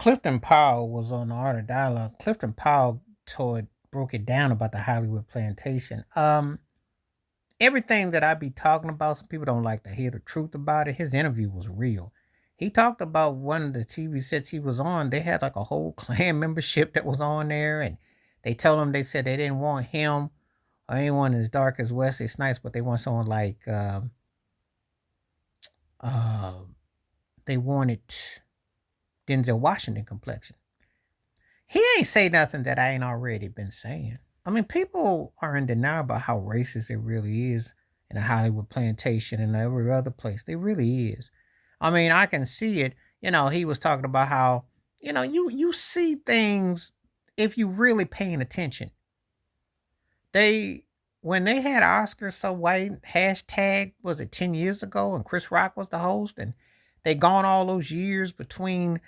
Clifton Powell was on the Art of Dialogue. Clifton Powell broke it down about the Hollywood plantation. Everything that I be talking about, some people don't like to hear the truth about it. His interview was real. He talked about one of the TV sets he was on. They had like a whole clan membership that was on there, and they told him they said they didn't want him or anyone as dark as Wesley Snipes, but they want someone like uh, they wanted Denzel Washington complexion. He ain't say nothing that I ain't already been saying. I mean, people are in denial about how racist it really is in a Hollywood plantation and every other place. They really is. I mean, I can see it. He was talking about how, you see things if you really paying attention. They when they had Oscar so white hashtag was it 10 years ago and Chris Rock was the host and they gone all those years between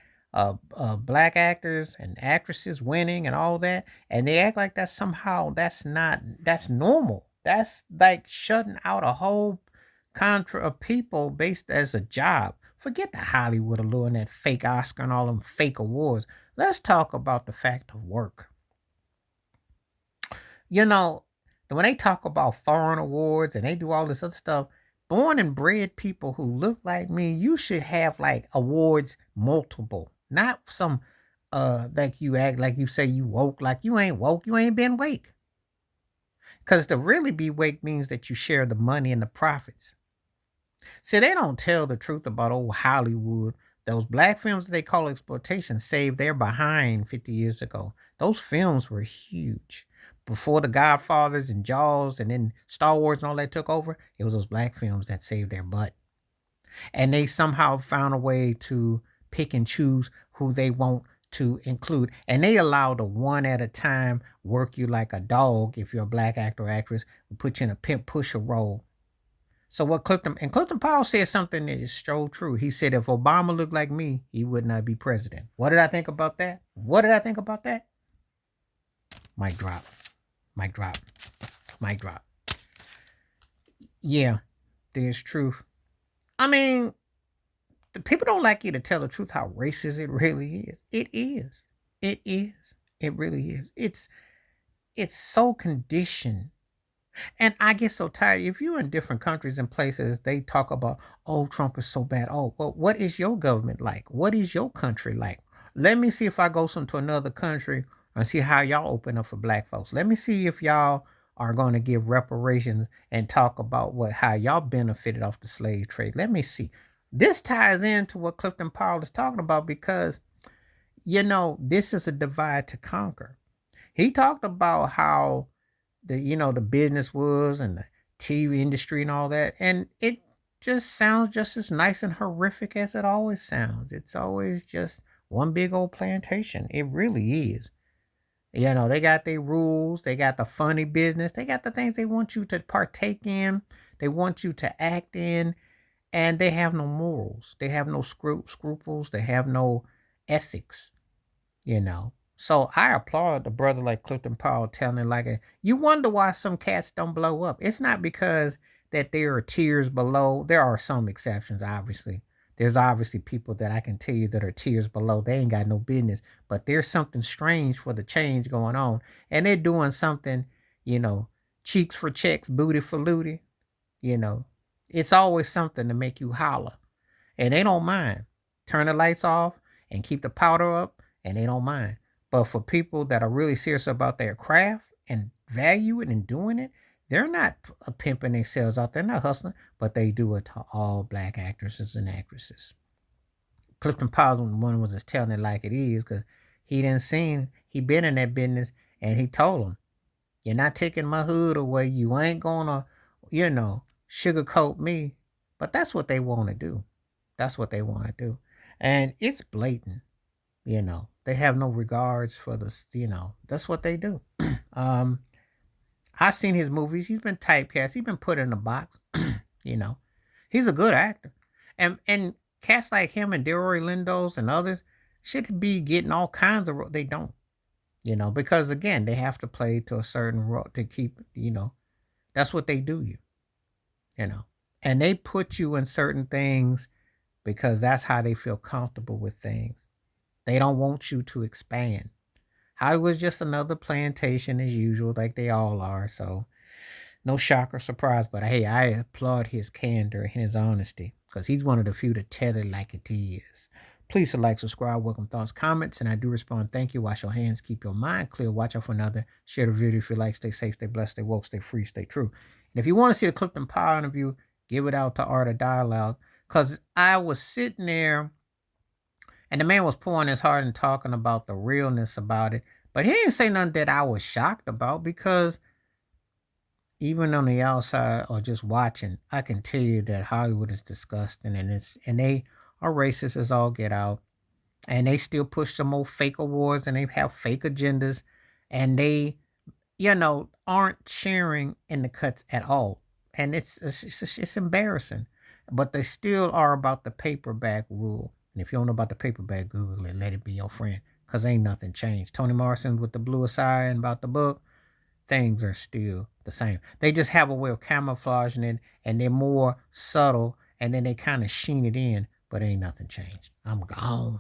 black actors and actresses winning and all that, and they act like that somehow that's normal. That's like shutting out a whole contra of people based as a job. Forget the Hollywood allure and that fake Oscar and all them fake awards. Let's talk about the fact of work. You know, when they talk about foreign awards and they do all this other stuff, born and bred people who look like me, you should have like awards multiple, not some like you act like you say you woke, like you ain't been wake. Because to really be wake means that you share the money and the profits. See, they don't tell the truth about old Hollywood. Those black films that they call exploitation saved their behind 50 years ago. Those films were huge. Before the Godfathers and Jaws and then Star Wars and all that took over, it was those black films that saved their butt. And they somehow found a way to pick and choose who they want to include. And they allow the one at a time work you like a dog if you're a black actor or actress, put you in a pimp pusher role. So what Clifton Powell said something that is so true. He said if Obama looked like me, he would not be president. What did I think about that? What did I think about that? Mic drop. Mic drop. Mic drop. Yeah, there's truth. I mean, the people don't like you to tell the truth how racist it really is. It is. It is. It really is. It's so conditioned. And I get so tired. If you're in different countries and places, they talk about, oh, Trump is so bad. Oh, well, what is your government like? What is your country like? Let me see if I go to another country and see how y'all open up for black folks. Let me see if y'all are going to give reparations and talk about how y'all benefited off the slave trade. Let me see. This ties into what Clifton Powell is talking about because, this is a divide to conquer. He talked about how the business was and the TV industry and all that, and it just sounds just as nice and horrific as it always sounds. It's always just one big old plantation. It really is. They got their rules, they got the funny business, they got the things they want you to partake in, they want you to act in, and they have no morals. They have no scruples, they have no ethics, you know. So I applaud the brother like Clifton Powell telling it like you wonder why some cats don't blow up. It's not because that there are tiers below. There are some exceptions, obviously. There's obviously people that I can tell you that are tiers below. They ain't got no business. But there's something strange for the change going on. And they're doing something, you know, cheeks for checks, booty for looty, you know. It's always something to make you holler. And they don't mind. Turn the lights off and keep the powder up, and they don't mind. But for people that are really serious about their craft and value it and doing it, they're not pimping themselves out. They're not hustling, but they do it to all black actresses and actresses. Clifton Powell one was just telling it like it is because he been in that business and he told them, you're not taking my hood away. You ain't gonna, sugarcoat me. But that's what they want to do. That's what they want to do. And it's blatant, They have no regards for the. That's what they do. um, I've seen his movies. He's been typecast. He's been put in a box. you know, he's a good actor, and cats like him and Delroy Lindos and others should be getting all kinds of. They don't, because again they have to play to a certain role to keep. That's what they do. And they put you in certain things because that's how they feel comfortable with things. They don't want you to expand. Hollywood's just another plantation as usual, like they all are. So no shock or surprise. But hey, I applaud his candor and his honesty because he's one of the few to tell it like it is. Please like, subscribe, welcome thoughts, comments, and I do respond. Thank you. Wash your hands, keep your mind clear, watch out for another. Share the video if you like. Stay safe, stay blessed, stay woke, stay free, stay true. And if you want to see the Clifton Powell interview, give it out to Art of Dialogue. Because I was sitting there and the man was pouring his heart and talking about the realness about it. But he didn't say nothing that I was shocked about because even on the outside or just watching, I can tell you that Hollywood is disgusting and they are racist as all get out. And they still push some more fake awards and they have fake agendas and they, aren't sharing in the cuts at all. And it's embarrassing. But they still are about the paperback rule. And if you don't know about the paperback, Google it. Let it be your friend. Because ain't nothing changed. Toni Morrison with the bluest eye and about the book, things are still the same. They just have a way of camouflaging it and they're more subtle and then they kind of sheen it in, but ain't nothing changed. I'm gone.